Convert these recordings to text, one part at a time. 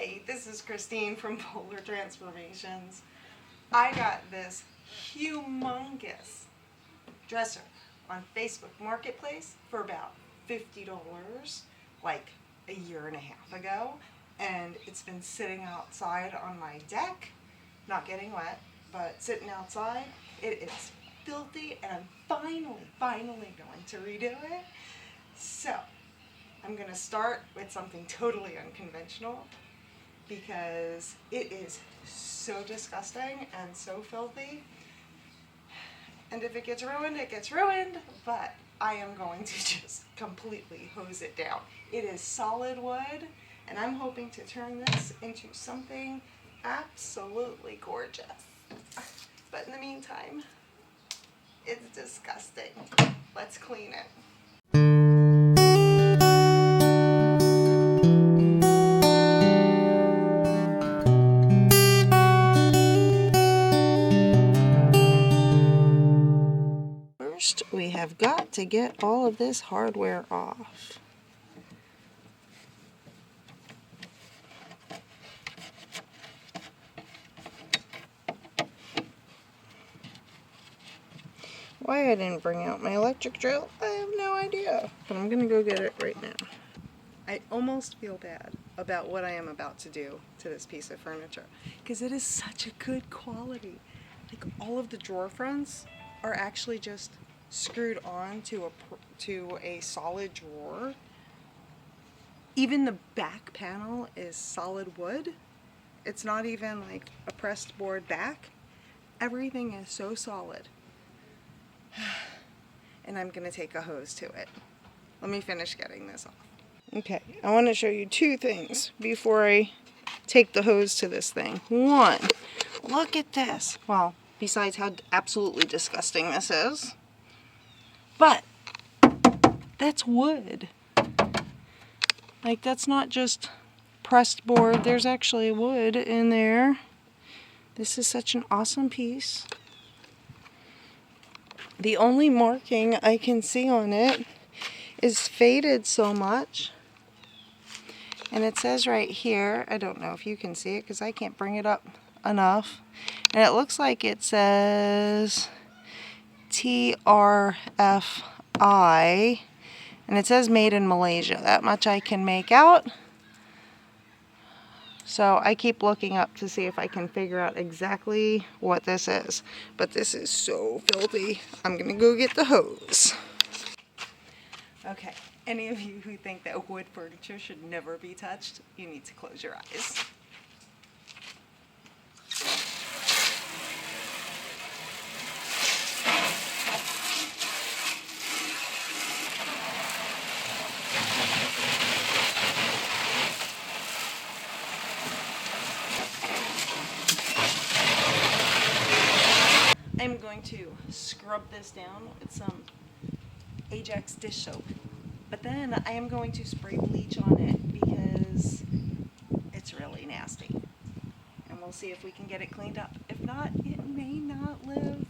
Hey, this is Christine from Polar Transformations. I got this humongous dresser on Facebook Marketplace for about $50 like a year and a half ago, and it's been sitting outside on my deck, not getting wet, but sitting outside. It is filthy, and I'm finally going to redo it. So I'm going to start with something totally unconventional because it is so disgusting and so filthy. And if it gets ruined, it gets ruined, but I am going to just completely hose it down. It is solid wood, and I'm hoping to turn this into something absolutely gorgeous. But in the meantime, it's disgusting. Let's clean it. First, we have got to get all of this hardware off. Why I didn't bring out my electric drill, I have no idea. But I'm gonna go get it right now. I almost feel bad about what I am about to do to this piece of furniture because it is such a good quality. Like, all of the drawer fronts are actually just screwed on to a solid drawer. Even the back panel is solid wood. It's not even like a pressed board back. Everything is so solid. And I'm gonna take a hose to it. Let me finish getting this off. Okay, I want to show you two things before I take the hose to this thing. One, look at this. Well, besides how absolutely disgusting this is, but that's wood. Like, that's not just pressed board. There's actually wood in there. This is such an awesome piece. The only marking I can see on it is faded so much. And it says right here, I don't know if you can see it because I can't bring it up enough. And it looks like it says TRFI. And it says made in Malaysia. That much I can make out. So I keep looking up to see if I can figure out exactly what this is. But this is so filthy. I'm gonna go get the hose. Okay, any of you who think that wood furniture should never be touched, you need to close your eyes. I'm going to scrub this down with some Ajax dish soap, but then I am going to spray bleach on it because it's really nasty, and we'll see if we can get it cleaned up. If not, it may not live.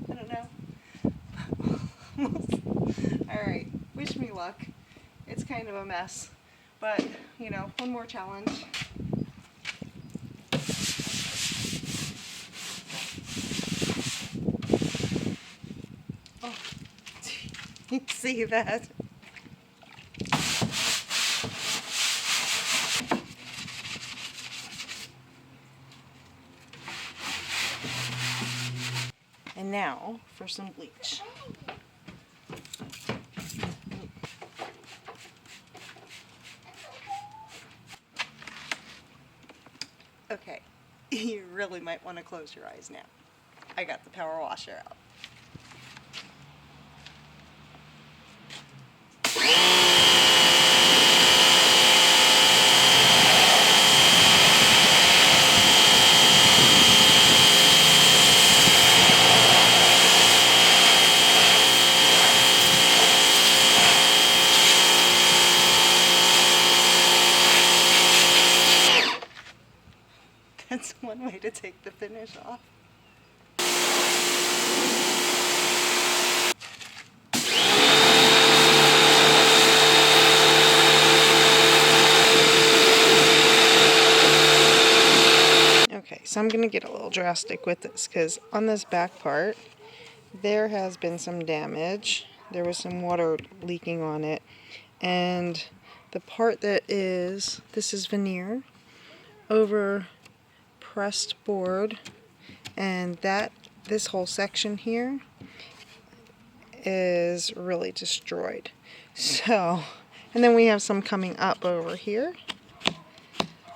I don't know. Alright, wish me luck. It's kind of a mess, but you know, one more challenge. You can see that. And now for some bleach. Okay, you really might want to close your eyes now. I got the power washer out. That's one way to take the finish off. so I'm going to get a little drastic with this because on this back part, there has been some damage. There was some water leaking on it. And the part that is, this is veneer over pressed board, and this whole section here is really destroyed. So, and then we have some coming up over here.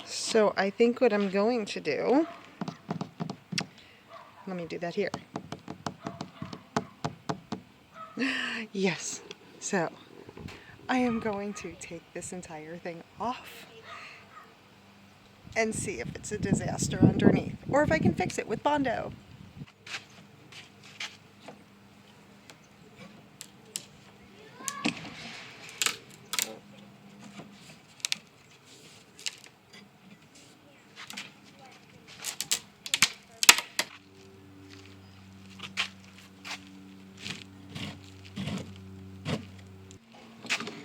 So I think what I'm going to do, let me do that here. Yes, so I am going to take this entire thing off and see if it's a disaster underneath, or if I can fix it with Bondo.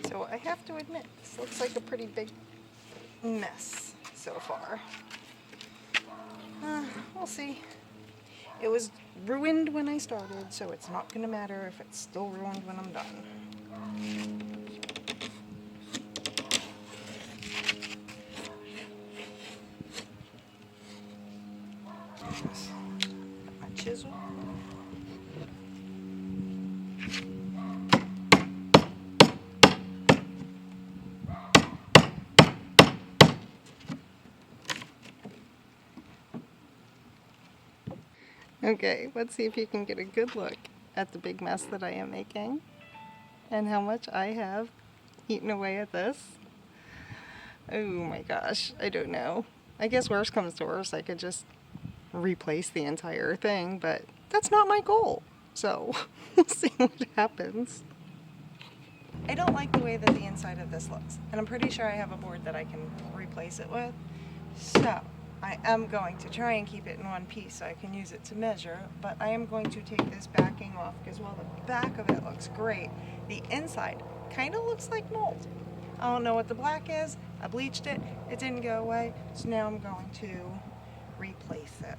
So I have to admit, this looks like a pretty big mess so far. We'll see. It was ruined when I started, so it's not going to matter if it's still ruined when I'm done. My chisel. Okay, let's see if you can get a good look at the big mess that I am making and how much I have eaten away at this. Oh my gosh, I don't know. I guess worst comes to worst, I could just replace the entire thing, but that's not my goal. So we'll see what happens. I don't like the way that the inside of this looks, and I'm pretty sure I have a board that I can replace it with. So I am going to try and keep it in one piece so I can use it to measure, but I am going to take this backing off because while the back of it looks great, the inside kind of looks like mold. I don't know what the black is. I bleached it. It didn't go away, so now I'm going to replace it.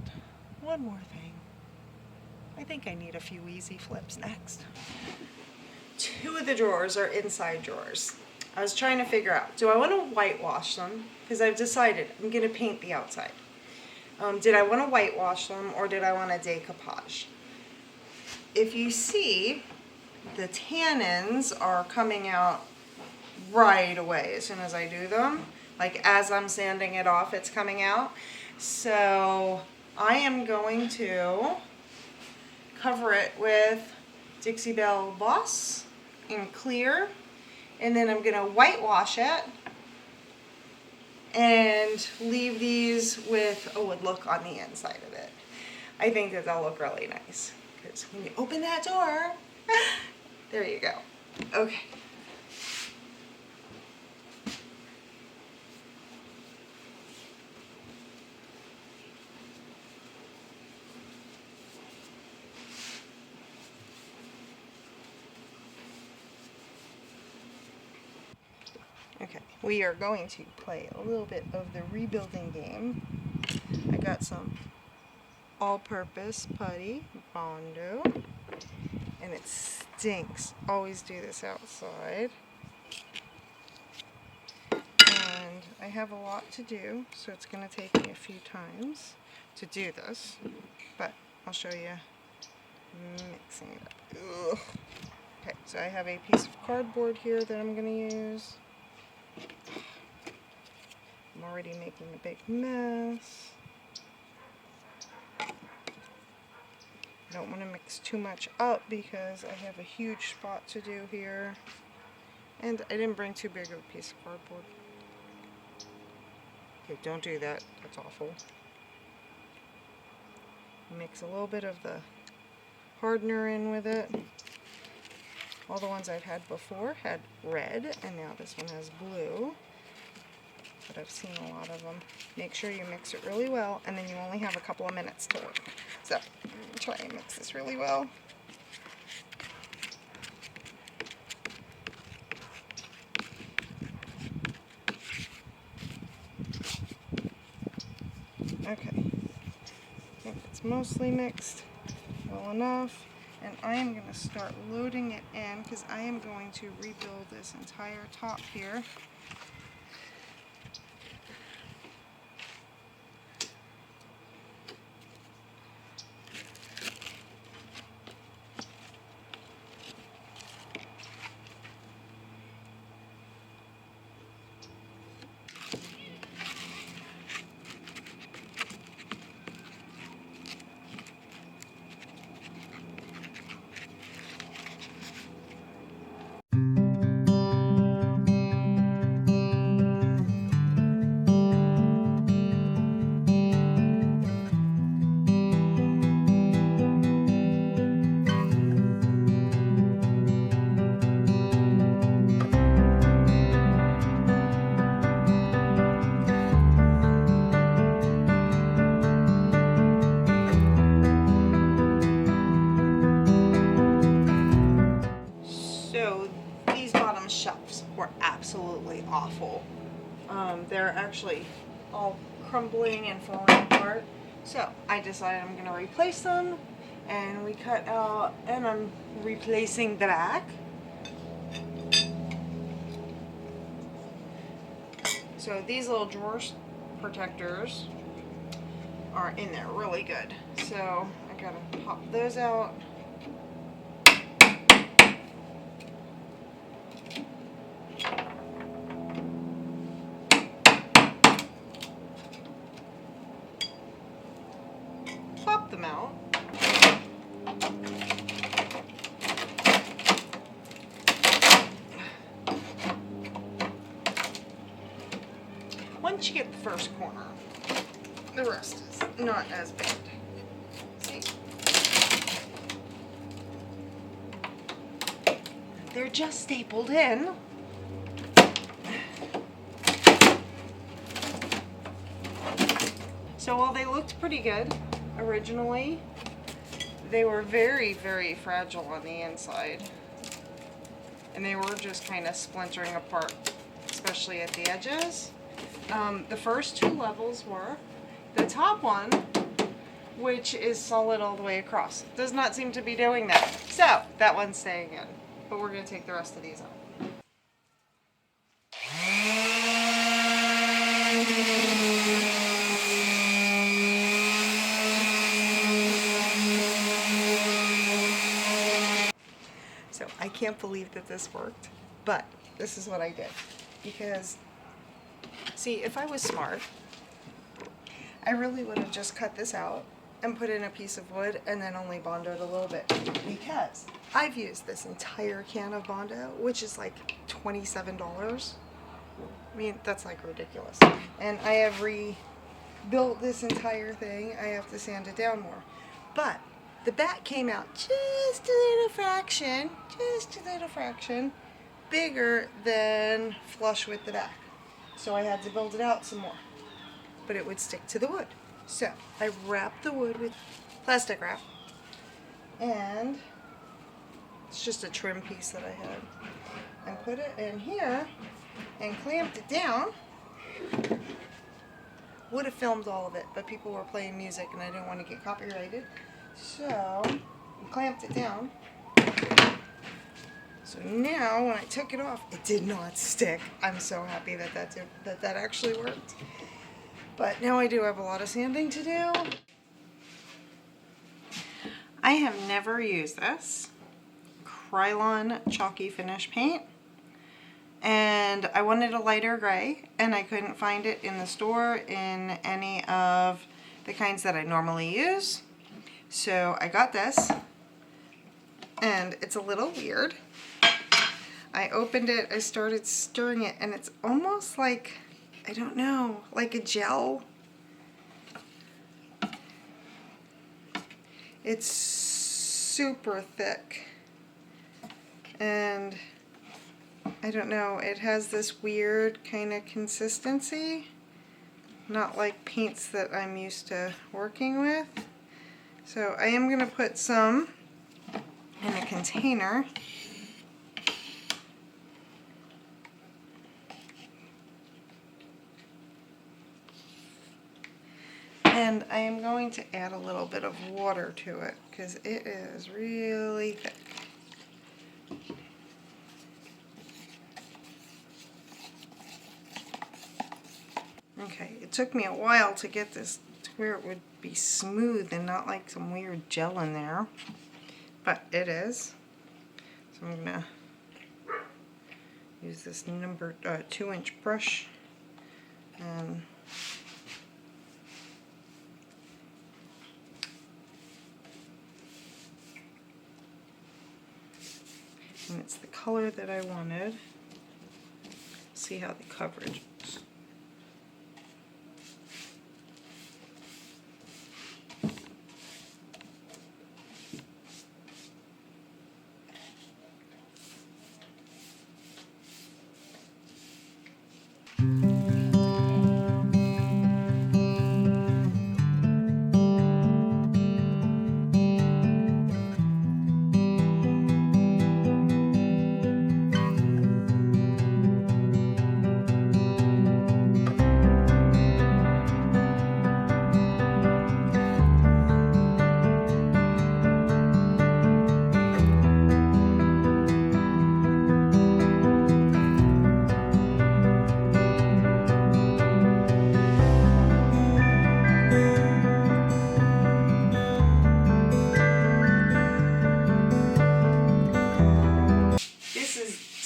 One more thing. I think I need a few easy flips next. Two of the drawers are inside drawers. I was trying to figure out, do I want to whitewash them? Because I've decided I'm going to paint the outside. Did I want to whitewash them or did I want to decoupage? If you see, the tannins are coming out right away as soon as I do them. Like as I'm sanding it off, it's coming out. So I am going to cover it with Dixie Belle Boss in clear. And then I'm going to whitewash it and leave these with a wood look on the inside of it. I think that they'll look really nice because when you open that door, there you go. Okay. Okay, we are going to play a little bit of the rebuilding game. I got some all-purpose putty, Bondo, and it stinks. Always do this outside. And I have a lot to do, so it's going to take me a few times to do this, but I'll show you mixing it up. Ugh. Okay, so I have a piece of cardboard here that I'm going to use. I'm already making a big mess. I don't want to mix too much up because I have a huge spot to do here. And I didn't bring too big of a piece of cardboard. Okay, don't do that. That's awful. Mix a little bit of the hardener in with it. All the ones I've had before had red, and now this one has blue. But I've seen a lot of them. Make sure you mix it really well, and then you only have a couple of minutes to work. So, try and mix this really well. Okay. It's mostly mixed well enough. And I am going to start loading it in because I am going to rebuild this entire top here. So these bottom shelves were absolutely awful. They're actually all crumbling and falling apart. So I decided I'm going to replace them, and we cut out, and I'm replacing the back. So these little drawer protectors are in there really good. So I gotta pop those out. Pop them out. Once you get the first corner, the rest is not as bad. See? They're just stapled in. So while they looked pretty good originally, they were very, very fragile on the inside. And they were just kind of splintering apart, especially at the edges. The first two levels were. The top one, which is solid all the way across, does not seem to be doing that. So that one's staying in, but we're going to take the rest of these out. So I can't believe that this worked, but this is what I did. Because, see, if I was smart, I really would have just cut this out and put in a piece of wood and then only Bondoed a little bit. Because I've used this entire can of Bondo, which is like $27. I mean, that's like ridiculous. And I have rebuilt this entire thing. I have to sand it down more. But the back came out just a little fraction bigger than flush with the back. So I had to build it out some more, but it would stick to the wood. So I wrapped the wood with plastic wrap, and it's just a trim piece that I had, and put it in here and clamped it down. Would have filmed all of it, but people were playing music and I didn't want to get copyrighted. So I clamped it down. So now when I took it off, it did not stick. I'm so happy that that actually worked. But now I do have a lot of sanding to do. I have never used this Krylon chalky finish paint. And I wanted a lighter gray, and I couldn't find it in the store in any of the kinds that I normally use. So I got this, and it's a little weird. I opened it, I started stirring it, and it's almost like, I don't know, like a gel. It's super thick, and I don't know, it has this weird kind of consistency, not like paints that I'm used to working with. So I am going to put some in a container. And I am going to add a little bit of water to it because it is really thick. Okay, it took me a while to get this to where it would be smooth and not like some weird gel in there, but it is. So I'm gonna use this number 2-inch brush and it's the color that I wanted. See how the coverage is.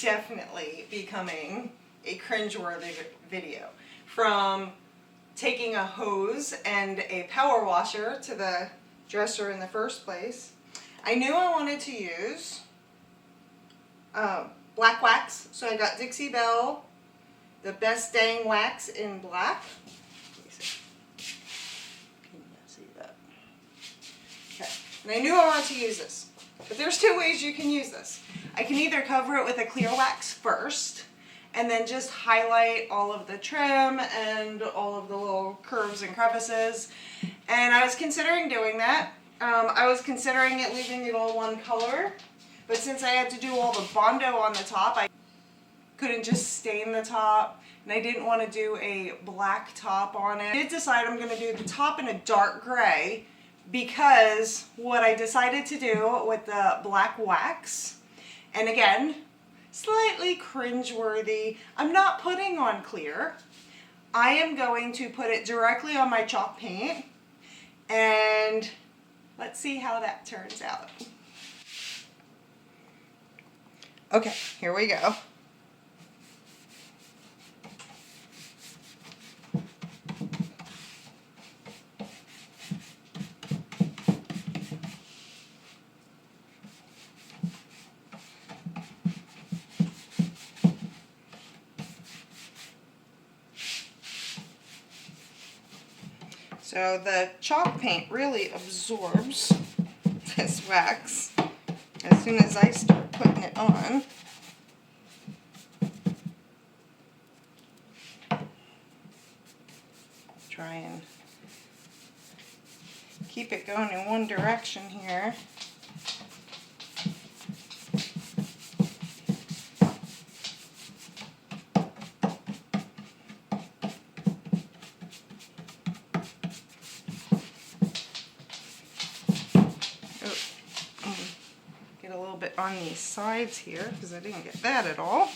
Definitely becoming a cringeworthy video. From taking a hose and a power washer to the dresser in the first place, I knew I wanted to use black wax, so I got Dixie Belle, the best dang wax in black. Let me see. Can you see that? Okay, and I knew I wanted to use this, but there's two ways you can use this. I can either cover it with a clear wax first and then just highlight all of the trim and all of the little curves and crevices. And I was considering doing that. I was considering it leaving it all one color, but since I had to do all the Bondo on the top, I couldn't just stain the top, and I didn't want to do a black top on it. I did decide I'm going to do the top in a dark gray because what I decided to do with the black wax, and again, slightly cringeworthy, I'm not putting on clear. I am going to put it directly on my chalk paint, and let's see how that turns out. Okay, here we go. So the chalk paint really absorbs this wax as soon as I start putting it on. Try and keep it going in one direction here. On these sides here because I didn't get that at all.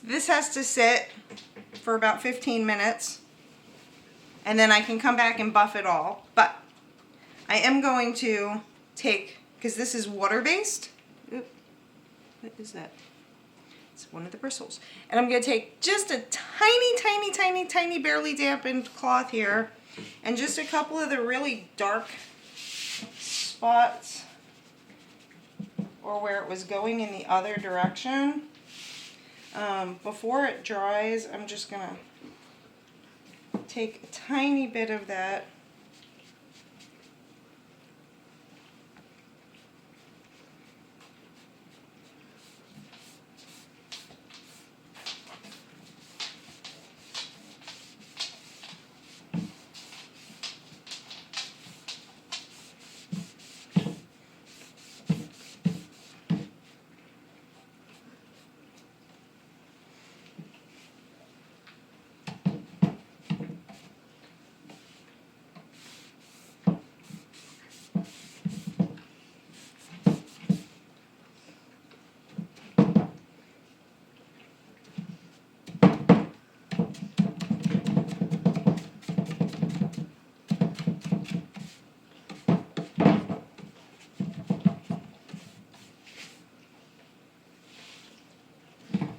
This has to sit for about 15 minutes and then I can come back and buff it all. But I am going to take, because this is water-based. What is that? It's one of the bristles. And I'm going to take just a tiny, barely dampened cloth here and just a couple of the really dark spots or where it was going in the other direction. Before it dries, I'm just gonna take a tiny bit of that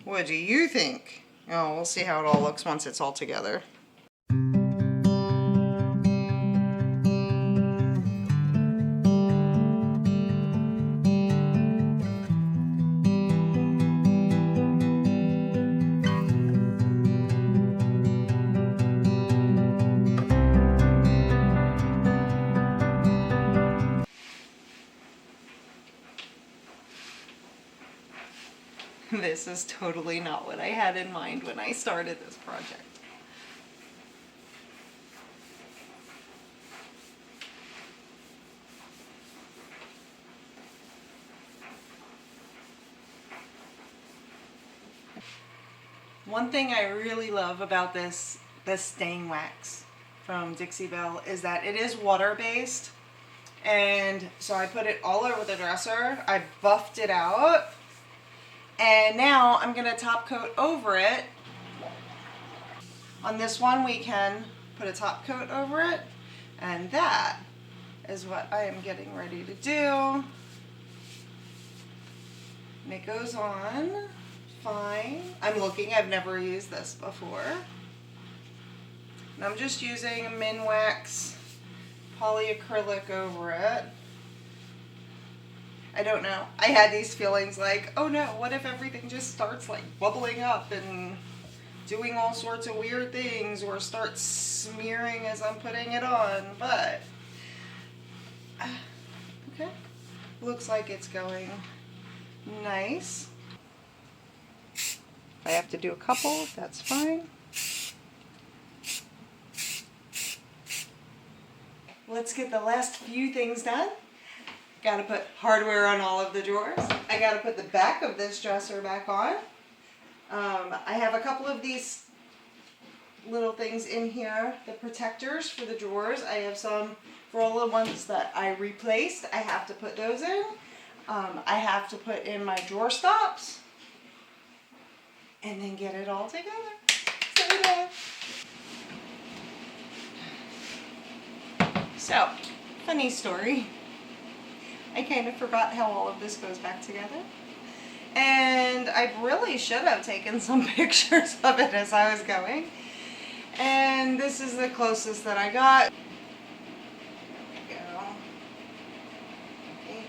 What do you think? Oh, we'll see how it all looks once it's all together. This is totally not what I had in mind when I started this project. One thing I really love about this stain wax from Dixie Belle is that it is water-based, and so I put it all over the dresser. I buffed it out. And now I'm going to top coat over it. On this one we can put a top coat over it, and that is what I am getting ready to do. And it goes on fine. I'm looking, I've never used this before. And I'm just using Minwax Polyacrylic over it. I don't know. I had these feelings like, oh no, what if everything just starts like bubbling up and doing all sorts of weird things, or starts smearing as I'm putting it on, but okay. Looks like it's going nice. If I have to do a couple, that's fine. Let's get the last few things done. Got to put hardware on all of the drawers. I got to put the back of this dresser back on. I have a couple of these little things in here, the protectors for the drawers. I have some for all the ones that I replaced. I have to put those in. I have to put in my drawer stops and then get it all together. So, funny story. I kind of forgot how all of this goes back together. And I really should have taken some pictures of it as I was going. And this is the closest that I got. There we go. I think.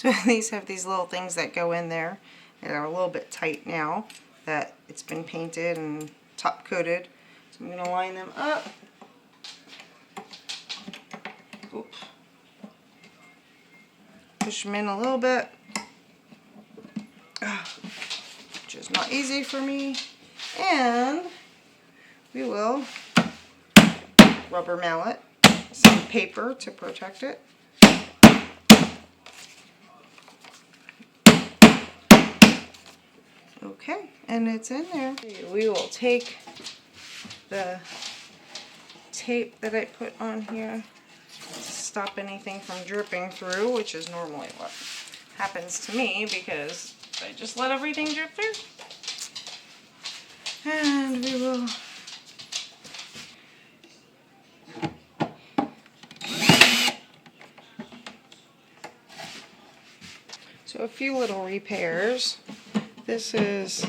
All right. So these have these little things that go in there. They're a little bit tight now that it's been painted and top coated. So I'm going to line them up. Oops. Push them in a little bit, which is not easy for me. And we will rubber mallet some paper to protect it. Okay, and it's in there. We will take the tape that I put on here to stop anything from dripping through, which is normally what happens to me because I just let everything drip through. And we will so a few little repairs. This is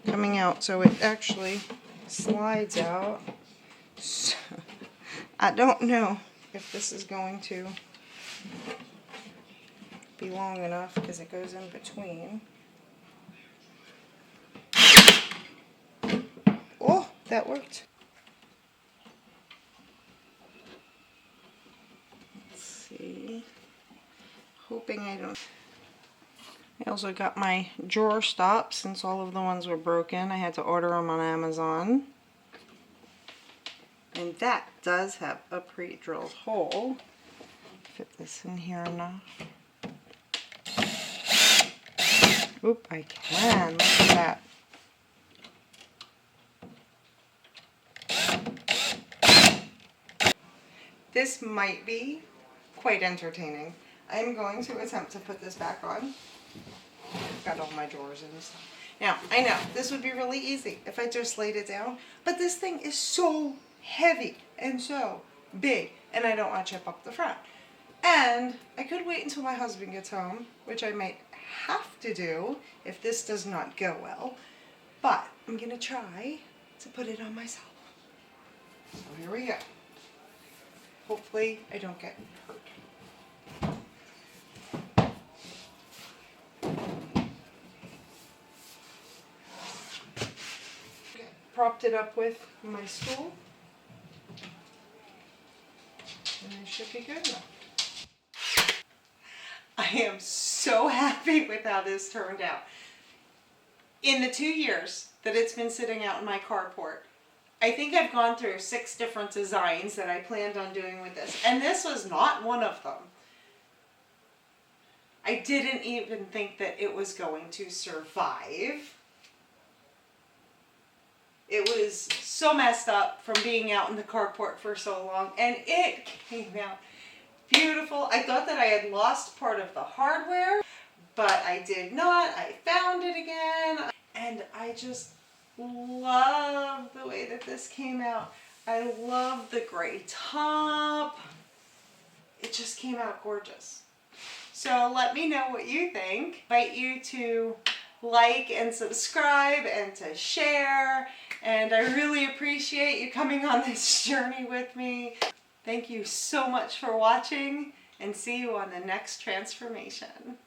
coming out, so it actually slides out. So I don't know if this is going to be long enough because it goes in between. Oh, that worked. Let's see. Hoping I don't. I also got my drawer stops since all of the ones were broken. I had to order them on Amazon. And that does have a pre-drilled hole. Fit this in here enough. Oop, I can. Look at that. This might be quite entertaining. I'm going to attempt to put this back on. I've got all my drawers in and stuff. Now, I know this would be really easy if I just laid it down, but this thing is so heavy and so big, and I don't want to chip up the front. And I could wait until my husband gets home, which I might have to do if this does not go well, but I'm going to try to put it on myself. So here we go. Hopefully I don't get hurt. Propped it up with my stool, and it should be good enough. I am so happy with how this turned out. In the 2 years that it's been sitting out in my carport, I think I've gone through 6 different designs that I planned on doing with this, and this was not one of them. I didn't even think that it was going to survive. It was so messed up from being out in the carport for so long, and it came out beautiful. I thought that I had lost part of the hardware, but I did not. I found it again, and I just love the way that this came out. I love the gray top. It just came out gorgeous. So let me know what you think. I invite you to like and subscribe and to share, and I really appreciate you coming on this journey with me. Thank you so much for watching, and see you on the next transformation.